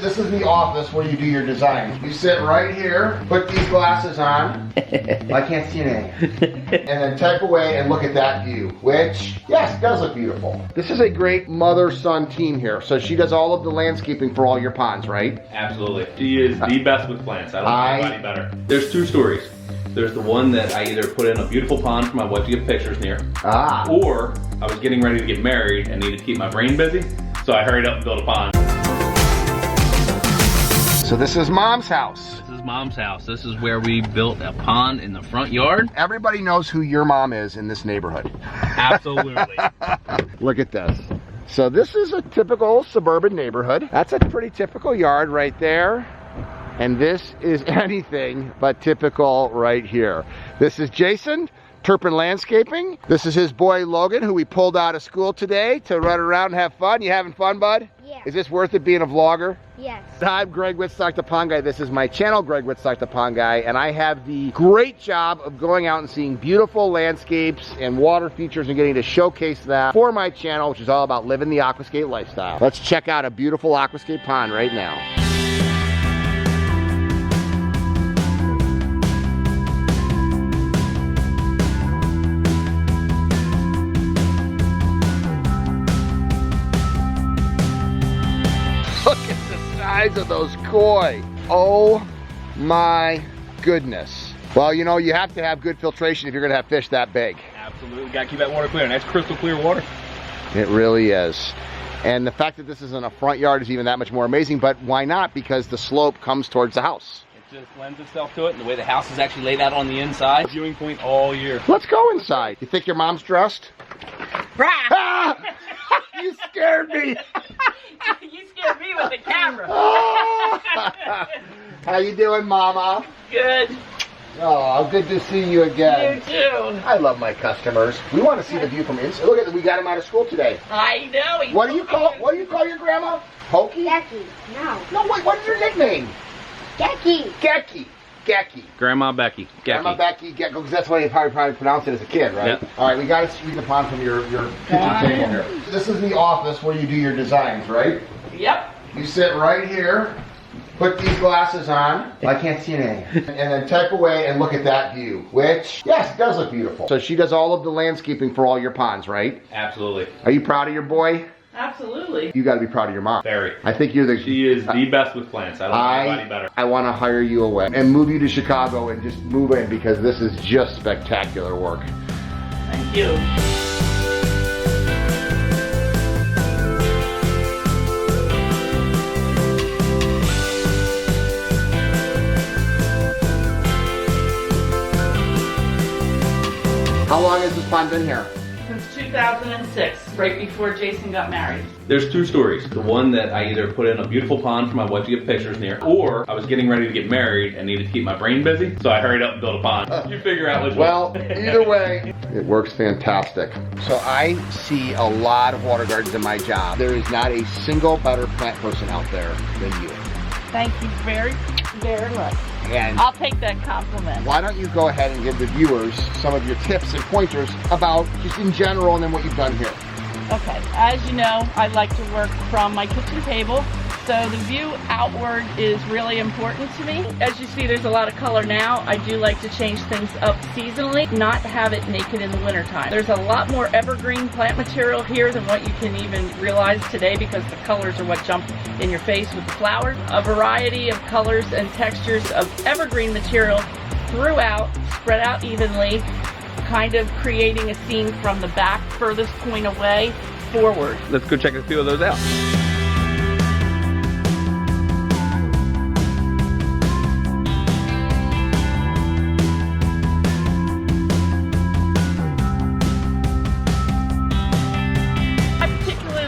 This is the office where you do your design. You sit right here, put these glasses on. I can't see anything. And then type away and look at that view, which, yes, does look beautiful. This is a great mother-son team here. So she does all of the landscaping for all your ponds, right? Absolutely. She is the best with plants. I don't know anybody better. There's two stories. There's the one that I either put in a beautiful pond for my wife to get pictures near, or I was getting ready to get married and needed to keep my brain busy, so I hurried up and built a pond. So this is Mom's house. This is Mom's house. This is where we built a pond in the front yard. Everybody knows who your mom is in this neighborhood. Absolutely. Look at this. So this is a typical suburban neighborhood. That's a pretty typical yard right there. And this is anything but typical right here. This is Jason, Turpin Landscaping. This is his boy Logan, who we pulled out of school today to run around and have fun. You having fun, bud? Yeah. Is this worth it being a vlogger? Yes. I'm Greg Wittstock, the Pond Guy. This is my channel, Greg Wittstock, the Pond Guy, and I have the great job of going out and seeing beautiful landscapes and water features and getting to showcase that for my channel, which is all about living the aquascape lifestyle. Let's check out a beautiful aquascape pond right now. Look at the size of those koi. Oh my goodness. Well, you know, you have to have good filtration if you're gonna have fish that big. Absolutely, gotta keep that water clear, and that's crystal clear water. It really is. And the fact that this is in a front yard is even that much more amazing, but why not? Because the slope comes towards the house. It just lends itself to it, and the way the house is actually laid out on the inside. Viewing point all year. Let's go inside. You think your mom's dressed? Ah! You scared me. You scared me with the camera. How you doing, Mama? Good. Oh, good to see you again. You too. I love my customers. We want to see the view from inside. Look at that. We got him out of school today. I know. What do you call your grandma? Pokey? Gecky. No. No, wait. What is your nickname? Gecky. Gecky. Gecky. Grandma Becky. Gecky. Grandma Becky. Gecko, because that's what you probably pronounced it as a kid, right? Yep. All right, we got to see the pond from your kitchen table here. This is the office where you do your designs, right? Yep. You sit right here, put these glasses on. I can't see anything. And then type away and look at that view, which, yes, it does look beautiful. So she does all of the landscaping for all your ponds, right? Absolutely. Are you proud of your boy? Absolutely. You got to be proud of your mom. Very. I think you're the... She is the best with plants. I don't know anybody better. I want to hire you away and move you to Chicago and just move in because this is just spectacular work. Thank you. How long has this pond been here? Since 2006, right before Jason got married. There's two stories. The one that I either put in a beautiful pond for my wife to get pictures near, or I was getting ready to get married and needed to keep my brain busy, so I hurried up and built a pond. You figure out which Well, one. either way, it works fantastic. So I see a lot of water gardens in my job. There is not a single better plant person out there than you. Thank you very, very much. And I'll take that compliment. why don't you go ahead and give the viewers some of your tips and pointers about just in general and then what you've done here. Okay, as you know, I like to work from my kitchen table, so the view outward is really important to me. As you see, there's a lot of color now. I do like to change things up seasonally, not have it naked in the wintertime. There's a lot more evergreen plant material here than what you can even realize today because the colors are what jump in your face with the flowers. A variety of colors and textures of evergreen material throughout, spread out evenly, kind of creating a scene from the back furthest point away forward. Let's go check a few of those out.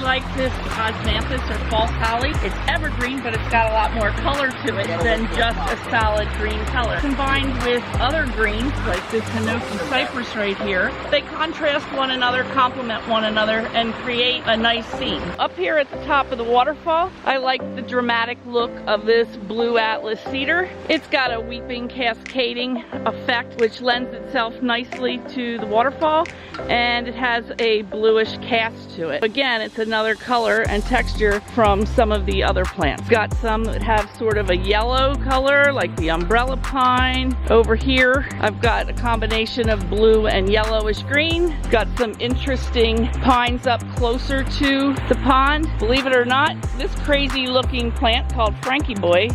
Like this osmanthus or false holly. It's evergreen, but it's got a lot more color to it than just a solid green color. Combined with other greens, like this Hinoki cypress right here, they contrast one another, complement one another, and create a nice scene. Up here at the top of the waterfall, I like the dramatic look of this blue atlas cedar. It's got a weeping cascading effect, which lends itself nicely to the waterfall, and it has a bluish cast to it. Again, it's another color and texture from some of the other plants. Got some that have sort of a yellow color, like the umbrella pine. Over here, I've got a combination of blue and yellowish green. Got some interesting pines up closer to the pond. Believe it or not, this crazy looking plant called Frankie Boy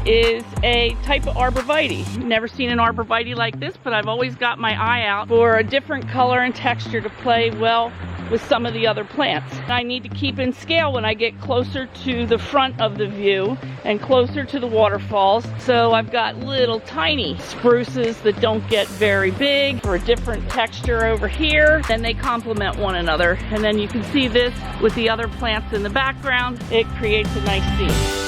is a type of arborvitae. Never seen an arborvitae like this, but I've always got my eye out for a different color and texture to play well with some of the other plants. I need to keep in scale when I get closer to the front of the view and closer to the waterfalls. So I've got little tiny spruces that don't get very big for a different texture over here. Then they complement one another. And then you can see this with the other plants in the background. It creates a nice scene.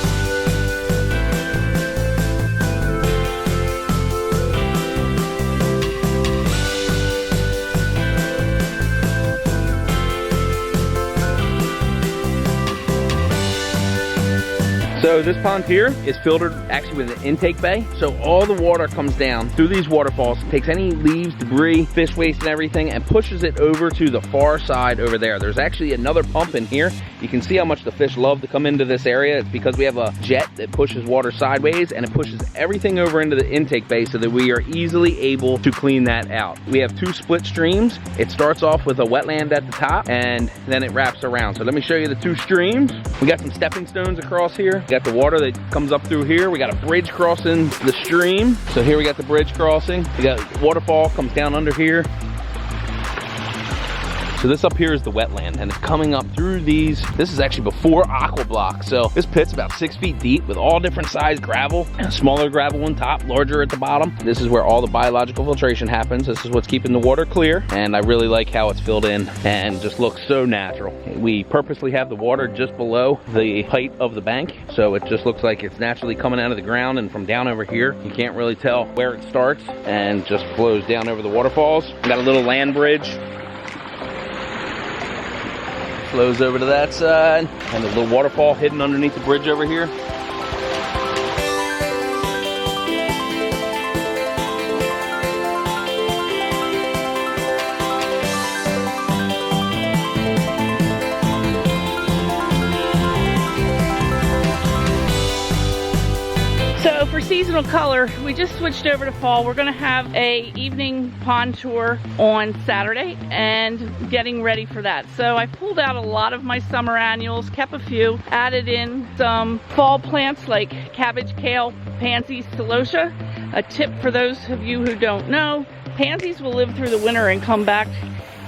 So this pond here is filtered actually with an intake bay. So all the water comes down through these waterfalls, takes any leaves, debris, fish waste and everything, and pushes it over to the far side over there. There's actually another pump in here. You can see how much the fish love to come into this area. It's because we have a jet that pushes water sideways, and it pushes everything over into the intake bay so that we are easily able to clean that out. We have two split streams. It starts off with a wetland at the top, and then it wraps around. So let me show you the two streams. We got some stepping stones across here. We got the water that comes up through here. We got a bridge crossing the stream. So here we got the bridge crossing. We got waterfall comes down under here. So this up here is the wetland, and it's coming up through these. This is actually before aqua block. So this pit's about 6 feet deep with all different size gravel, and smaller gravel on top, larger at the bottom. This is where all the biological filtration happens. This is what's keeping the water clear, and I really like how it's filled in and just looks so natural. We purposely have the water just below the height of the bank, so it just looks like it's naturally coming out of the ground, and from down over here, you can't really tell where it starts, and just flows down over the waterfalls. We got a little land bridge. Flows over to that side, and a little waterfall hidden underneath the bridge over here. So for seasonal color, we just switched over to fall. We're gonna have a evening pond tour on Saturday and getting ready for that. So I pulled out a lot of my summer annuals, kept a few, added in some fall plants like cabbage, kale, pansies, celosia. A tip for those of you who don't know, pansies will live through the winter and come back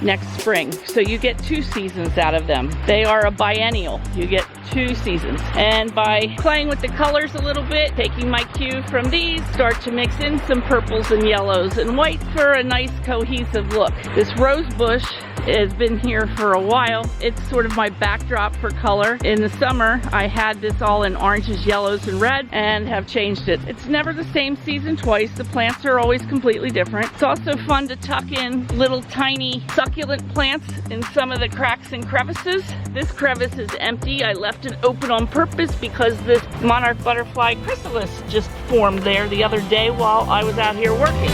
next spring. So you get 2 seasons out of them. They are a biennial. You get 2 seasons. And by playing with the colors a little bit, taking my cue from these, start to mix in some purples and yellows and whites for a nice cohesive look. This rose bush has been here for a while. It's sort of my backdrop for color. In the summer, I had this all in oranges, yellows, and red, and have changed it. It's never the same season twice. The plants are always completely different. It's also fun to tuck in little tiny succulent plants in some of the cracks and crevices. This crevice is empty. I left it open on purpose because this monarch butterfly chrysalis just formed there the other day while I was out here working.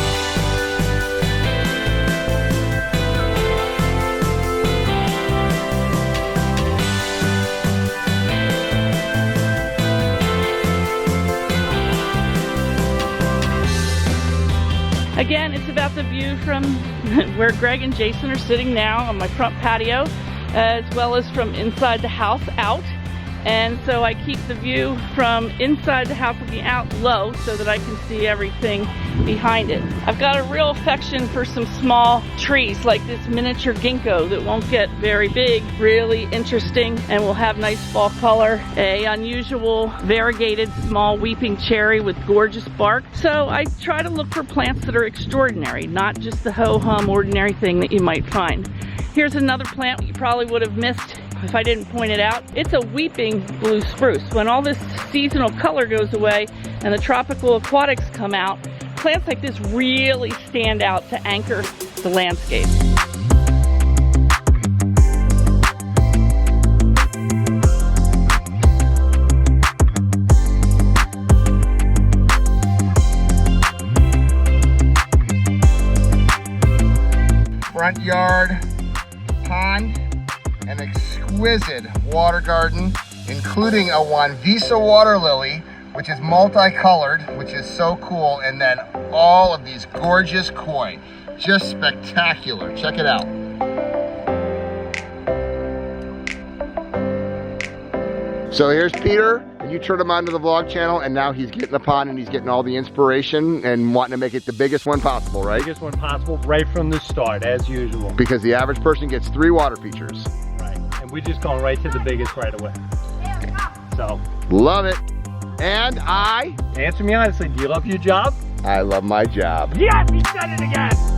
Again, it's about the view from where Greg and Jason are sitting now on my front patio, as well as from inside the house out. And so I keep the view from inside the house looking out low so that I can see everything behind it. I've got a real affection for some small trees like this miniature ginkgo that won't get very big, really interesting, and will have nice fall color. A unusual variegated small weeping cherry with gorgeous bark. So I try to look for plants that are extraordinary, not just the ho-hum ordinary thing that you might find. Here's another plant you probably would have missed if I didn't point it out. It's a weeping blue spruce. When all this seasonal color goes away and the tropical aquatics come out, plants like this really stand out to anchor the landscape. Front yard pond, an exquisite water garden including a Wittstock water lily, which is multicolored, which is so cool, and then all of these gorgeous koi. Just spectacular. Check it out. So here's Peter, and you turn him onto the vlog channel, and now he's getting the pond and he's getting all the inspiration and wanting to make it the biggest one possible, right? Biggest one possible right from the start, as usual. Because the average person gets 3 water features. Right, and we're just going right to the biggest right away. So. Love it. And answer me honestly, do you love your job? I love my job. Yes, he said it again.